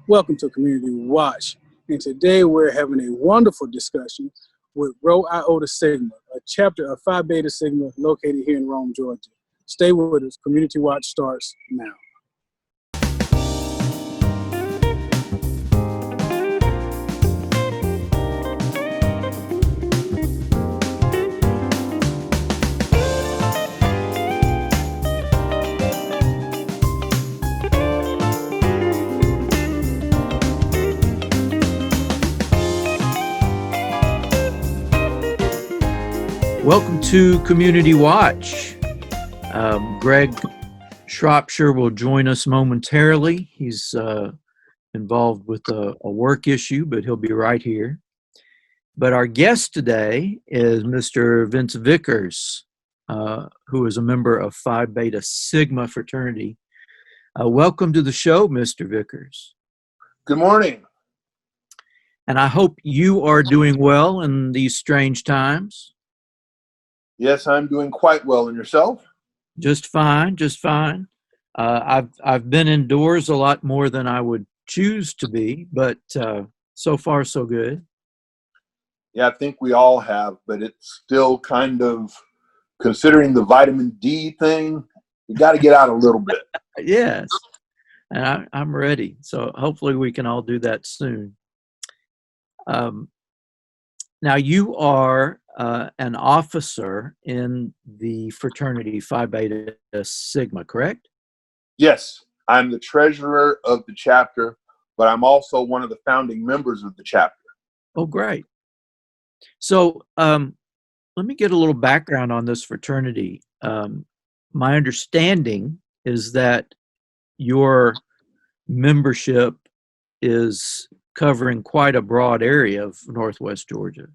Welcome to Community Watch. And today we're having a wonderful discussion with Rho Iota Sigma, a chapter of Phi Beta Sigma located here in Rome, Georgia. Stay with us. Community Watch starts now. Welcome to Community Watch. Greg Shropshire will join us momentarily. He's involved with a work issue, but he'll be right here. But our guest today is Mr. Vince Vickers, who is a member of Phi Beta Sigma fraternity. Welcome to the show, Mr. Vickers. Good morning. And I hope you are doing well in these strange times. Yes, I'm doing quite well. And yourself? Just fine, just fine. I've been indoors a lot more than I would choose to be, but so far so good. Yeah, I think we all have, but it's still kind of, considering the vitamin D thing, you got to get out a little bit. Yes, and I'm ready. So hopefully we can all do that soon. Now you are an officer in the fraternity Phi Beta Sigma, correct? Yes, I'm the treasurer of the chapter, but I'm also one of the founding members of the chapter. Oh, great. So let me get a little background on this fraternity. My understanding is that your membership is covering quite a broad area of Northwest Georgia.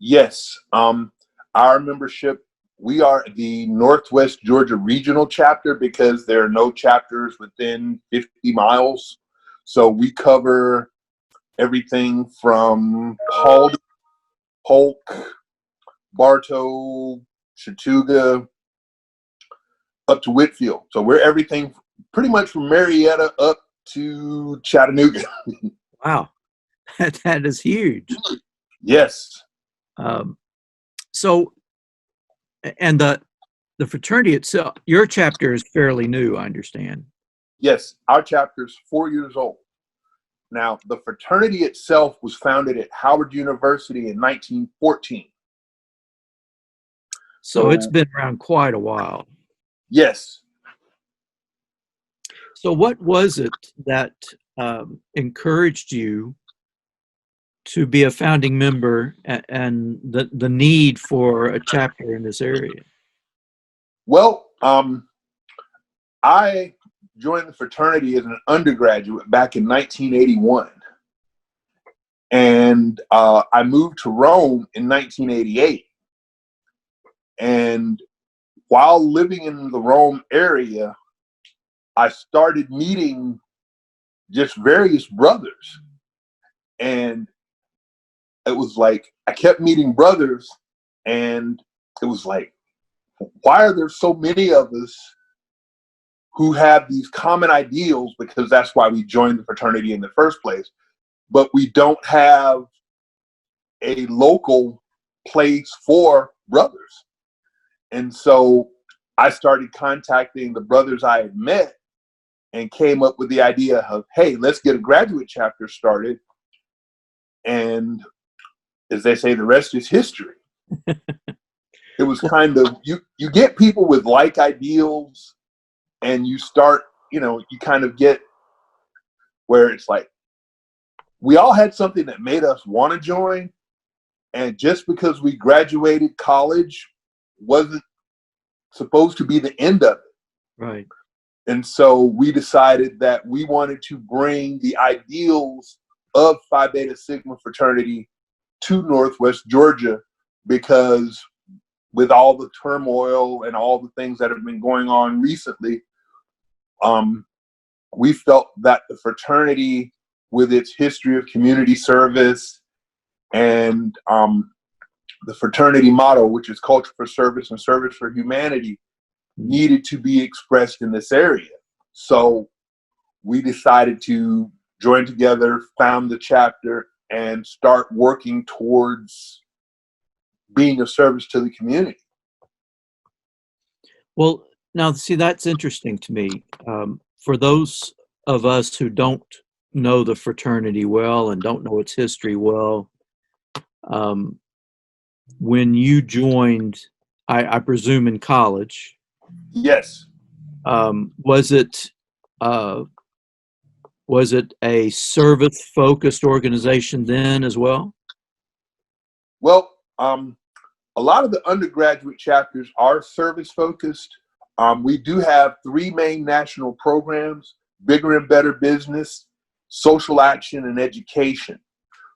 Yes, our membership, we are the Northwest Georgia Regional Chapter because there are no chapters within 50 miles. So we cover everything from Polk, Bartow, Chattooga, up to Whitfield. So we're everything pretty much from Marietta up to Chattanooga. Wow, that is huge. Yes. So, and the fraternity itself, your chapter is fairly new, I understand. Yes, our chapter is 4 years old. Now, the fraternity itself was founded at Howard University in 1914. So it's been around quite a while. Yes. So what was it that encouraged you to be a founding member and the need for a chapter in this area? Well, I joined the fraternity as an undergraduate back in 1981. And I moved to Rome in 1988. And while living in the Rome area, I started meeting just various brothers. And it was like, I kept meeting brothers, and it was like, why are there so many of us who have these common ideals? Because that's why we joined the fraternity in the first place. But we don't have a local place for brothers. And so I started contacting the brothers I had met and came up with the idea of, hey, let's get a graduate chapter started. And as they say, the rest is history. It was kind of, you get people with like ideals, and you start, you kind of get where it's like, we all had something that made us want to join. And just because we graduated college wasn't supposed to be the end of it. Right. And so we decided that we wanted to bring the ideals of Phi Beta Sigma fraternity to Northwest Georgia, because with all the turmoil and all the things that have been going on recently, we felt that the fraternity, with its history of community service and the fraternity motto, which is culture for service and service for humanity, needed to be expressed in this area. So we decided to joined together, found the chapter, and start working towards being of service to the community. Well, now, see, that's interesting to me. For those of us who don't know the fraternity well and don't know its history well, when you joined, I presume in college, Yes. was it a service-focused organization then as well? Well, a lot of the undergraduate chapters are service focused. We do have three main national programs: Bigger and Better Business, Social Action, and Education.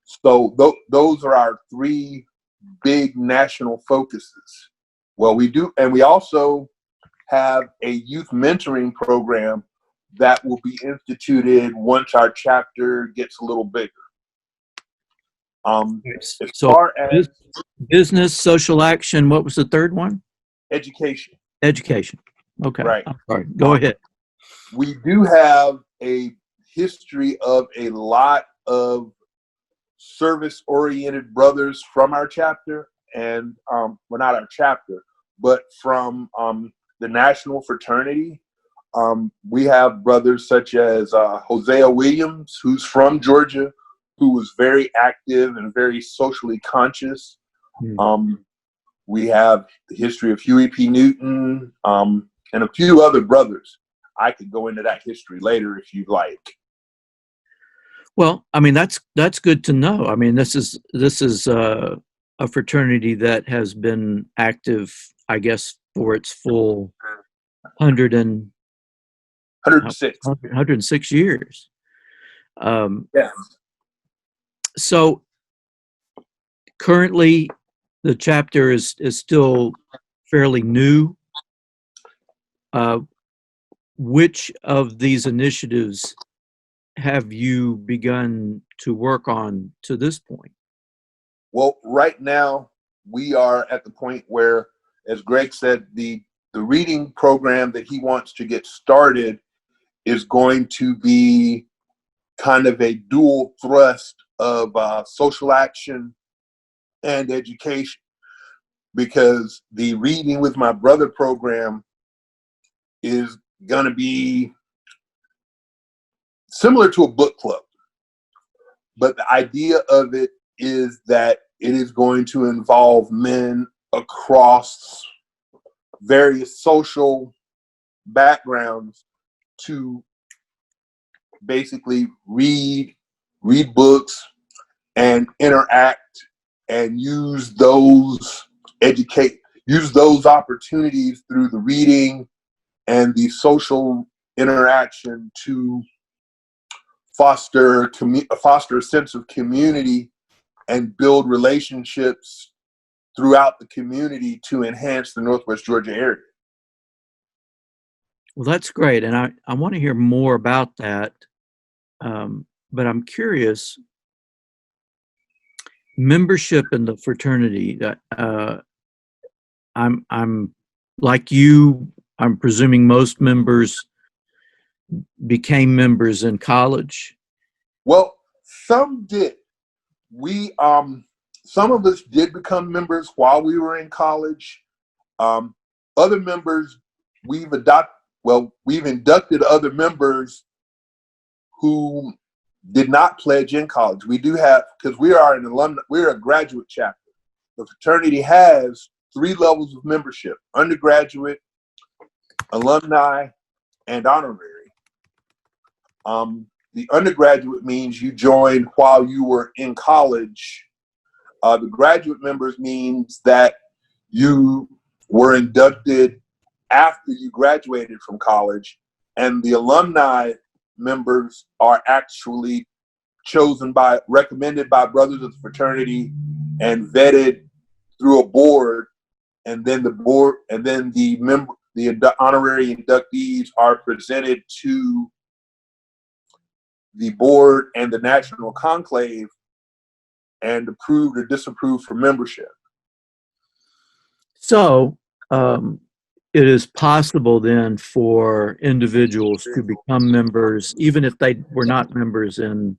So those are our three big national focuses. Well, we do, and we also have a youth mentoring program that will be instituted once our chapter gets a little bigger. As So far as business, social action, what was the third one? education, Education. Okay. right? I'm sorry. Go ahead. We do have a history of a lot of service-oriented brothers from our chapter, and well, not our chapter, but from the national fraternity. We have brothers such as Hosea Williams, who's from Georgia, who was very active and very socially conscious. We have the history of Huey P. Newton, and a few other brothers. I could go into that history later if you'd like. Well, I mean, that's good to know. I mean, this is a fraternity that has been active, I guess, for its full 106 years. Yeah. So currently, the chapter is still fairly new. Which of these initiatives have you begun to work on to this point? Well, right now we are at the point where, as Greg said, the reading program that he wants to get started is going to be kind of a dual thrust of social action and education, because the Reading with My Brother program is going to be similar to a book club. But the idea of it is that it is going to involve men across various social backgrounds to basically read books and interact and use those opportunities through the reading and the social interaction to foster a sense of community and build relationships throughout the community to enhance the Northwest Georgia area. Well, that's great, and I want to hear more about that. But I'm curious, membership in the fraternity. I'm like you. I'm presuming most members became members in college. Well, some did. Some of us did become members while we were in college. Other members, we've inducted other members who did not pledge in college. We do have, because we're a graduate chapter. The fraternity has 3 levels of membership: undergraduate, alumni, and honorary. The undergraduate means you joined while you were in college. The graduate members means that you were inducted after you graduated from college, and the alumni members are actually recommended by brothers of the fraternity and vetted through a board, and then the honorary inductees are presented to the board and the national conclave and approved or disapproved for membership. So, it is possible then for individuals to become members, even if they were not members in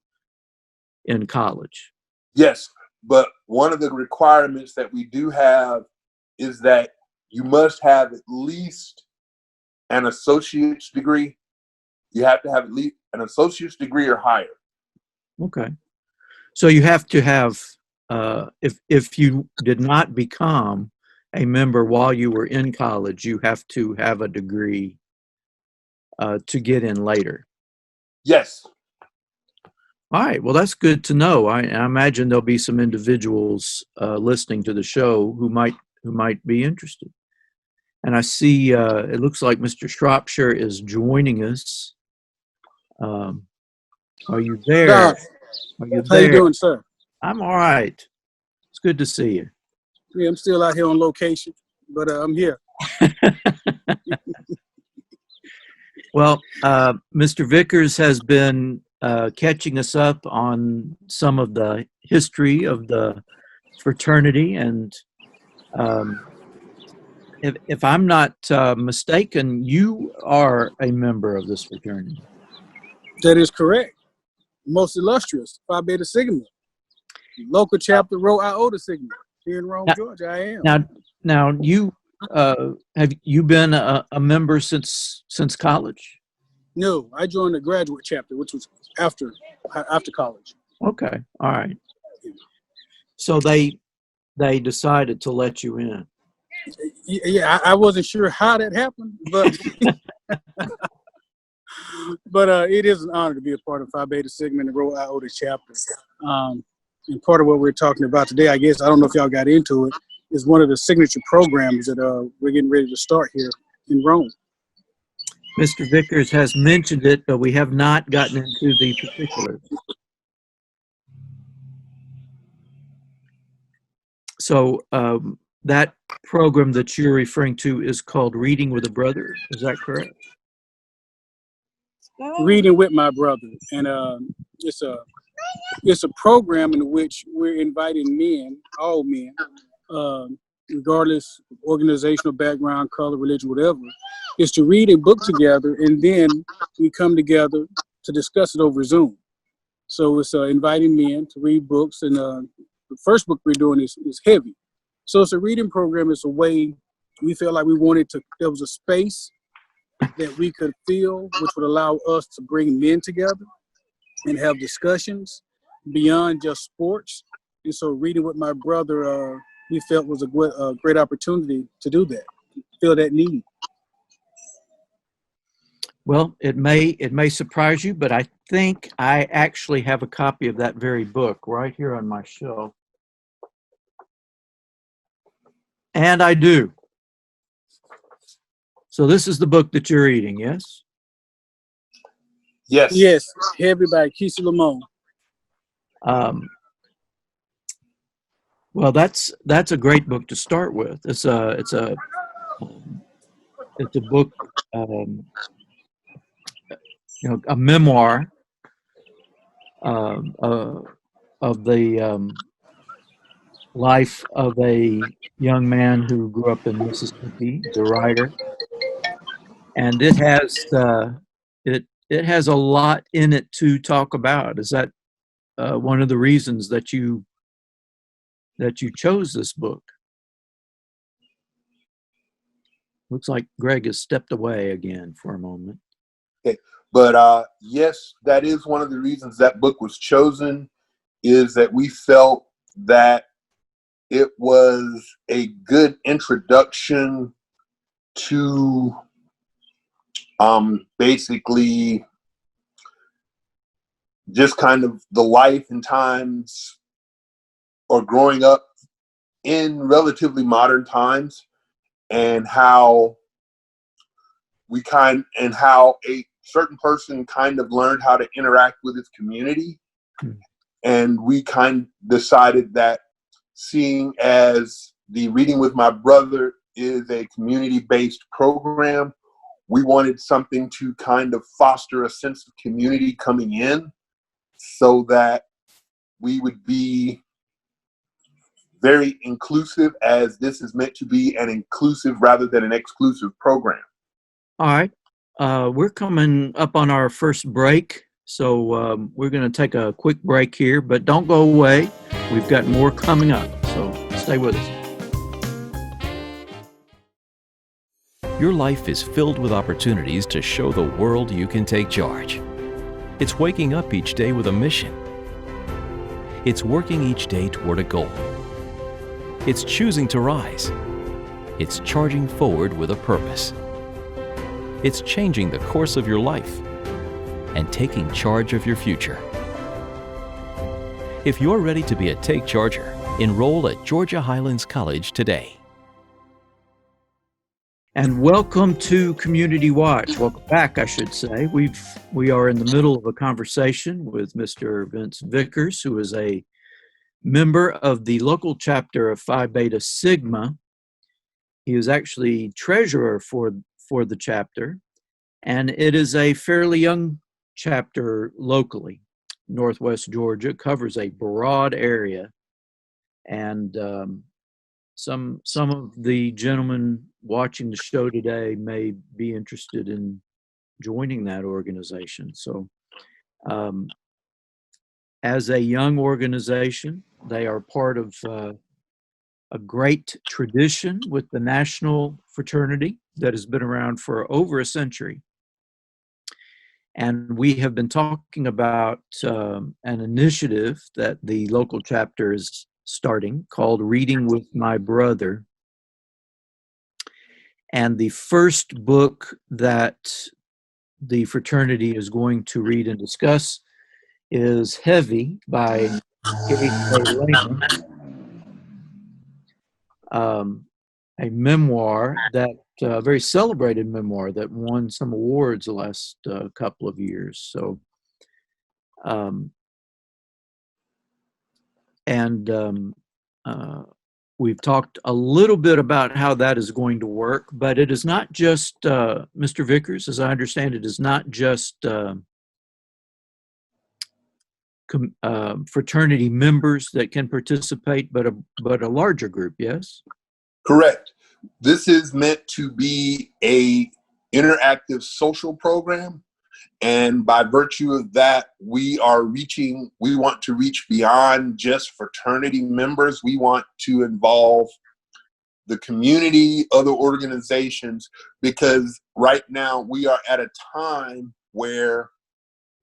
college. Yes, but one of the requirements that we do have is that you must have at least an associate's degree. You have to have at least an associate's degree or higher. Okay. So you have to have, if you did not become a member while you were in college, you have to have a degree to get in later. Yes. All right. Well, that's good to know. I imagine there'll be some individuals listening to the show who might be interested. And I see it looks like Mr. Shropshire is joining us. Are you there? Doc, Are you how you there? doing, sir? I'm all right. It's good to see you. Yeah, I'm still out here on location, but I'm here. Well, Mr. Vickers has been catching us up on some of the history of the fraternity, and if I'm not mistaken, you are a member of this fraternity. That is correct. Most illustrious, Phi Beta Sigma. Local chapter, Rho Iota Sigma. Here in Rome, Georgia, I am. Now you have you been a member since college? No, I joined the graduate chapter, which was after college. Okay, all right. So they decided to let you in. Yeah, I wasn't sure how that happened, but but it is an honor to be a part of Phi Beta Sigma and the Rho Iota chapter. And part of what we're talking about today, I guess, I don't know if y'all got into it, is one of the signature programs that we're getting ready to start here in Rome. Mr. Vickers has mentioned it, but we have not gotten into the particulars. So that program that you're referring to is called Reading with a Brother. Is that correct? Reading with my brother, and it's a program in which we're inviting men, all men, regardless of organizational background, color, religion, whatever, is to read a book together, and then we come together to discuss it over Zoom. So it's inviting men to read books, and the first book we're doing is heavy. So it's a reading program. It's a way we felt like we wanted to, there was a space that we could fill, which would allow us to bring men together and have discussions beyond just sports. And so reading with my brother, we felt was a great opportunity to do that, fill that need. Well, it may surprise you, but I think I actually have a copy of that very book right here on my shelf. And I do. So this is the book that you're reading, yes? Yes. Yes, Heavy by Kesey Lamone. Well, that's a great book to start with. It's a book, a memoir of the life of a young man who grew up in Mississippi, the writer, and it has a lot in it to talk about. Is that one of the reasons that you chose this book? Looks like Greg has stepped away again for a moment. Okay. But yes, that is one of the reasons that book was chosen, is that we felt that it was a good introduction to basically just kind of the life and times, or growing up in relatively modern times, and how how a certain person kind of learned how to interact with its community. And we kind of decided that, seeing as the Reading with My Brother is a community-based program, we wanted something to kind of foster a sense of community coming in, so that we would be very inclusive, as this is meant to be an inclusive rather than an exclusive program. All right. We're coming up on our first break, so we're going to take a quick break here, but don't go away. We've got more coming up, so stay with us. Your life is filled with opportunities to show the world you can take charge. It's waking up each day with a mission. It's working each day toward a goal. It's choosing to rise. It's charging forward with a purpose. It's changing the course of your life and taking charge of your future. If you're ready to be a Take Charger, enroll at Georgia Highlands College today. And welcome to Community Watch. Welcome back, I should say. We are in the middle of a conversation with Mr. Vince Vickers, who is a member of the local chapter of Phi Beta Sigma. He is actually treasurer for the chapter, and it is a fairly young chapter locally. Northwest Georgia covers a broad area, and some of the gentlemen watching the show today may be interested in joining that organization. So as a young organization, they are part of a great tradition with the national fraternity that has been around for over a century. And we have been talking about an initiative that the local chapter is starting called Reading with My Brother. And the first book that the fraternity is going to read and discuss is Heavy by K.A. Lehman, a memoir that, very celebrated memoir that won some awards the last couple of years. So, we've talked a little bit about how that is going to work, but it is not just, Mr. Vickers, as I understand it, is not just fraternity members that can participate, but a larger group, yes? Correct. This is meant to be a interactive social program. And by virtue of that, we want to reach beyond just fraternity members. We want to involve the community, other organizations, because right now we are at a time where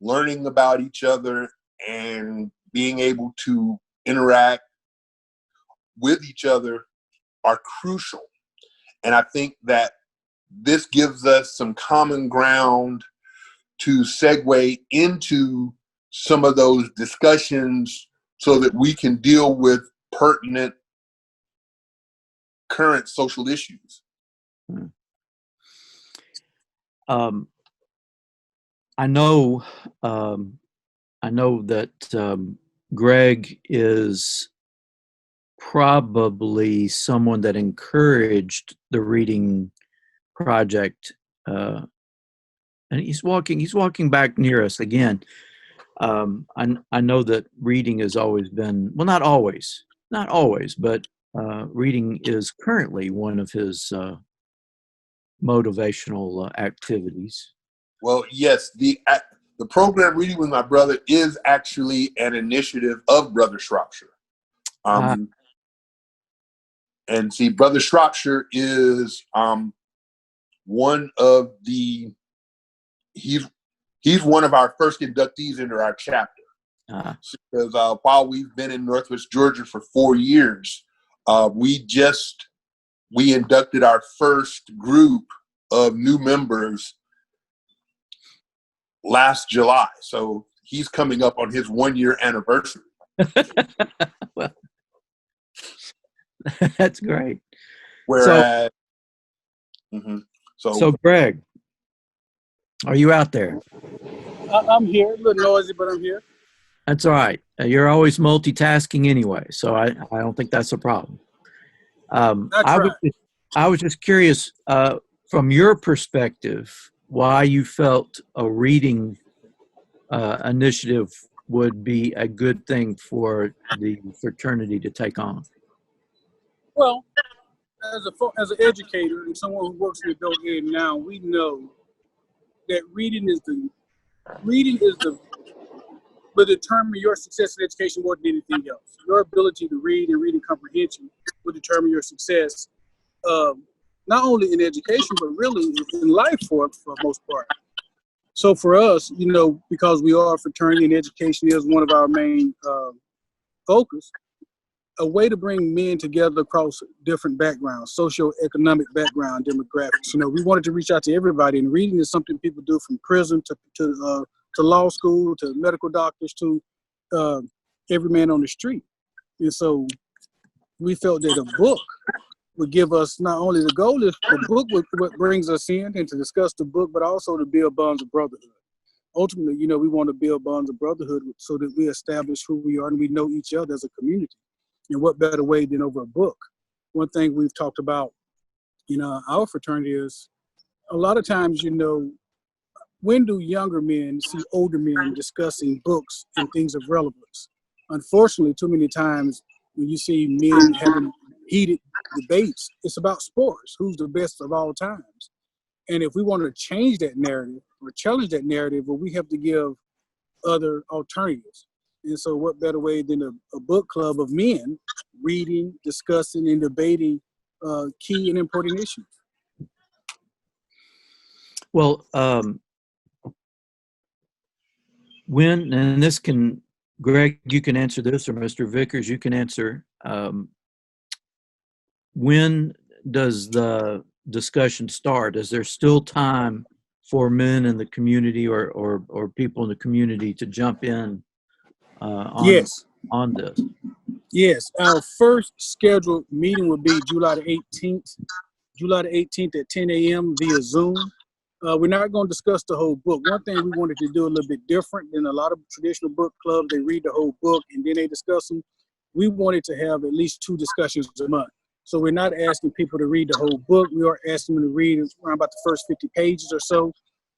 learning about each other and being able to interact with each other are crucial. And I think that this gives us some common ground to segue into some of those discussions so that we can deal with pertinent current social issues. I know that Greg is probably someone that encouraged the reading project, and he's walking back near us again. I know that reading has always been, well, not always, but reading is currently one of his motivational activities. Well, yes, the program Reading with My Brother is actually an initiative of Brother Shropshire. And see, Brother Shropshire is one of the, he's one of our first inductees into our chapter. Because while we've been in Northwest Georgia for 4 years, we inducted our first group of new members last July. So he's coming up on his 1-year anniversary. Well, that's great. Whereas, so Greg, are you out there? I'm here. A little noisy, but I'm here. That's all right. You're always multitasking anyway, so I don't think that's a problem. I was just curious, from your perspective, why you felt a reading initiative would be a good thing for the fraternity to take on. Well, as an educator and someone who works in adult ed now, we know that reading is the will determine your success in education more than anything else. Your ability to read and reading comprehension will determine your success, not only in education but really in life for the most part. So for us, because we are a fraternity and education is one of our main focus, a way to bring men together across different backgrounds, socioeconomic background, demographics. We wanted to reach out to everybody, and reading is something people do from prison to law school, to medical doctors, to every man on the street. And so we felt that a book would give us not only the goal is the book what brings us in and to discuss the book, but also to build bonds of brotherhood. Ultimately, we want to build bonds of brotherhood so that we establish who we are and we know each other as a community. And what better way than over a book? One thing we've talked about, our fraternity is a lot of times, when do younger men see older men discussing books and things of relevance? Unfortunately, too many times when you see men having heated debates, it's about sports, who's the best of all times. And if we want to change that narrative or challenge that narrative, well, we have to give other alternatives. And so what better way than a book club of men reading, discussing, and debating key and important issues? Well, and this can, Greg, you can answer this, or Mr. Vickers, you can answer. When does the discussion start? Is there still time for men in the community or people in the community to jump in Yes. on this? Yes. Our first scheduled meeting will be July the 18th. July the 18th at 10 a.m. via Zoom. We're not going to discuss the whole book. One thing we wanted to do a little bit different than a lot of traditional book clubs, they read the whole book and then they discuss them. We wanted to have at least 2 discussions a month. So we're not asking people to read the whole book. We are asking them to read around about the first 50 pages or so.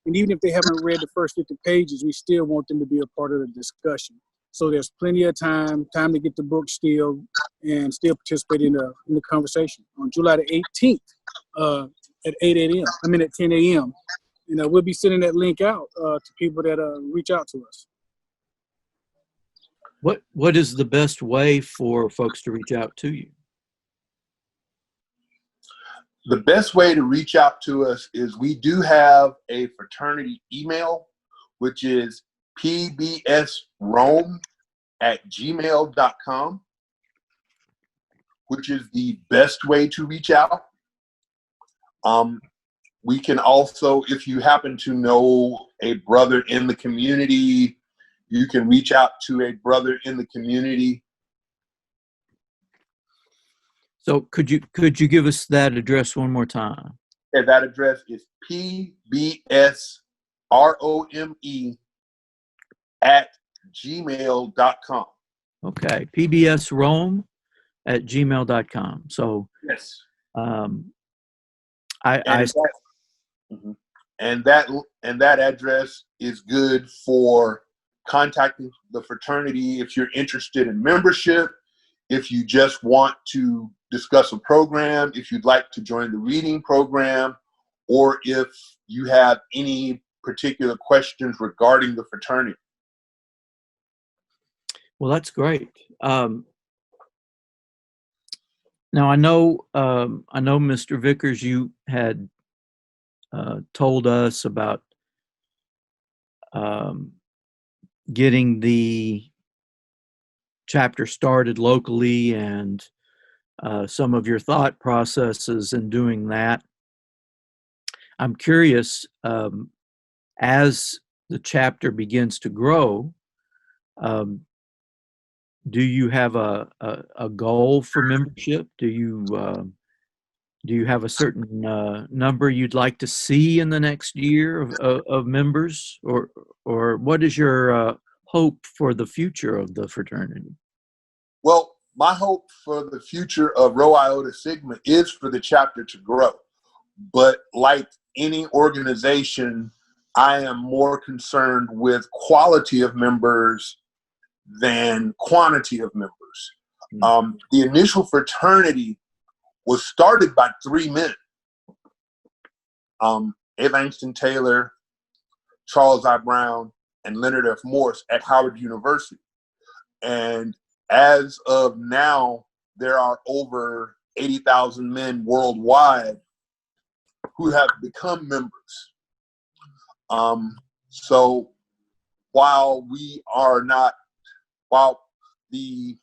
And even if they haven't read the first 50 pages, we still want them to be a part of the discussion. So there's plenty of time to get the book still and still participate in the conversation. On July the 18th at 10 a.m. We'll be sending that link out to people that reach out to us. What is the best way for folks to reach out to you? The best way to reach out to us is we do have a fraternity email, which is pbsrome@gmail.com, which is the best way to reach out. We can also, if you happen to know a brother in the community, you can reach out to a brother in the community. So could you give us that address one more time? Yeah, that address is pbsrome@gmail.com. Okay, pbsrome@gmail.com. So yes, and that address is good for contacting the fraternity if you're interested in membership, if you just want to discuss a program, if you'd like to join the reading program, or if you have any particular questions regarding the fraternity. Well, that's great. Now I know, Mr. Vickers, you had told us about getting the chapter started locally and some of your thought processes in doing that. I'm curious, as the chapter begins to grow, do you have a goal for membership? Do you have a certain number you'd like to see in the next year of members, or what is your hope for the future of the fraternity? Well, my hope for the future of Rho Iota Sigma is for the chapter to grow. But like any organization, I am more concerned with quality of members than quantity of members. The initial fraternity was started by three men. A. Langston Taylor, Charles I. Brown, and Leonard F. Morse at Howard University. And as of now, there are over 80,000 men worldwide who have become members. So while the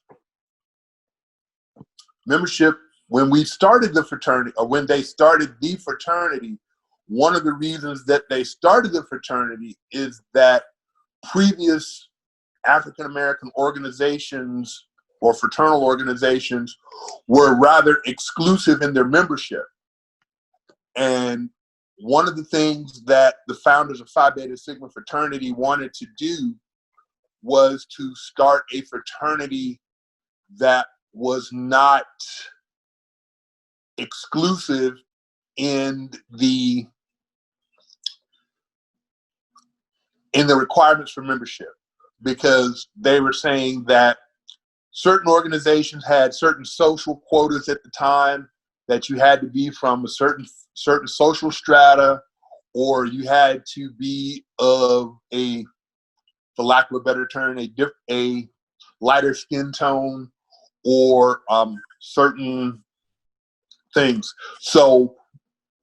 membership, when we started the fraternity, or when they started the fraternity, one of the reasons that they started the fraternity is that previous African American organizations or fraternal organizations were rather exclusive in their membership. And one of the things that the founders of Phi Beta Sigma fraternity wanted to do was to start a fraternity that was not exclusive in the requirements for membership, because they were saying that certain organizations had certain social quotas at the time, that you had to be from a certain social strata, or you had to be of a, for lack of a better term, a lighter skin tone, or certain things. So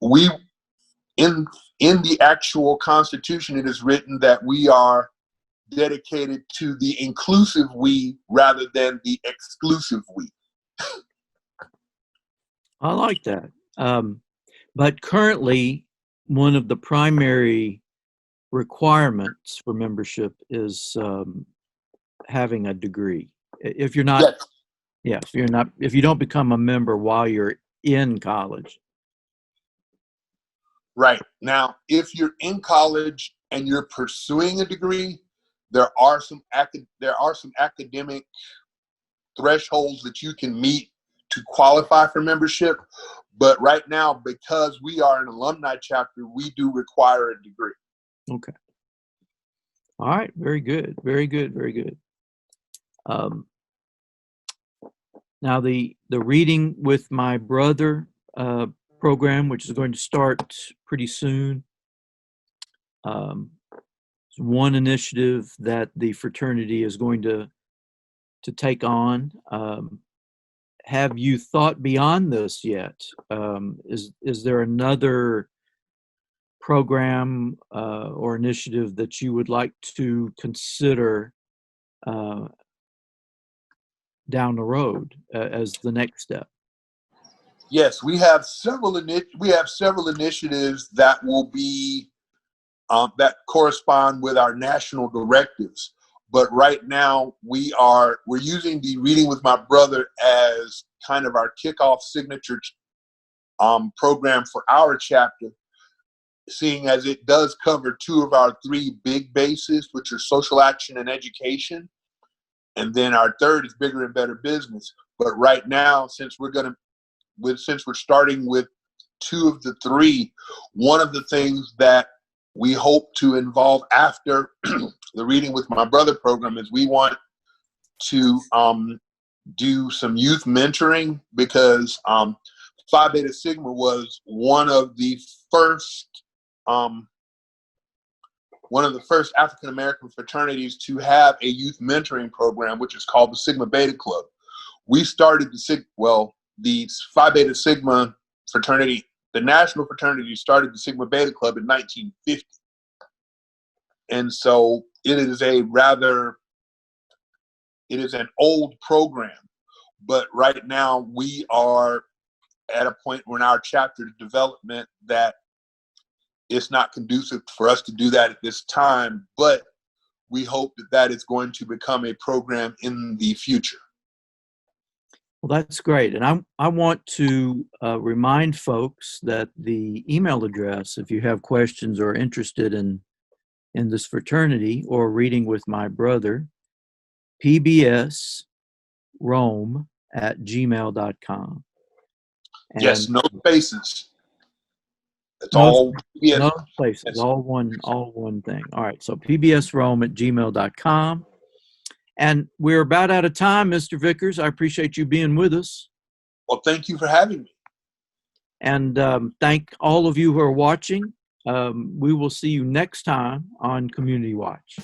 we, in the actual Constitution, it is written that we are dedicated to the inclusive we rather than the exclusive we. I like that. But currently, one of the primary requirements for membership is having a degree. If you're not, Yes. if you don't become a member while you're in college. Right. Now, if you're in college and you're pursuing a degree, there are some academic thresholds that you can meet to qualify for membership. But right now, because we are an alumni chapter, we do require a degree. Okay. All right. Very good. Very good. Very good. Now the Reading with My Brother program, which is going to start pretty soon, is one initiative that the fraternity is going to take on. Have you thought beyond this yet? Is there another program or initiative that you would like to consider down the road as the next step? Yes, we have several initiatives that will be that correspond with our national directives. But right now, we're using the Reading with My Brother as kind of our kickoff signature program for our chapter, seeing as it does cover two of our three big bases, which are social action and education. And then our third is bigger and better business. But right now, since we're starting with two of the three, one of the things that we hope to involve after the Reading with My Brother program is we want to do some youth mentoring, because Phi Beta Sigma was one of the first African American fraternities to have a youth mentoring program, which is called the Sigma Beta Club. We started the Phi Beta Sigma fraternity, the national fraternity, started the Sigma Beta Club in 1950. And so it is an old program, but right now we are at a point in our chapter development that it's not conducive for us to do that at this time, but we hope that is going to become a program in the future. Well, that's great. And I want to remind folks that the email address, if you have questions or interested in this fraternity or Reading with My Brother, pbsrome@gmail.com. Yes, no spaces. It's No, all no places, all one thing. All right, so pbsrome@gmail.com. And we're about out of time, Mr. Vickers. I appreciate you being with us. Well, thank you for having me. And thank all of you who are watching. We will see you next time on Community Watch.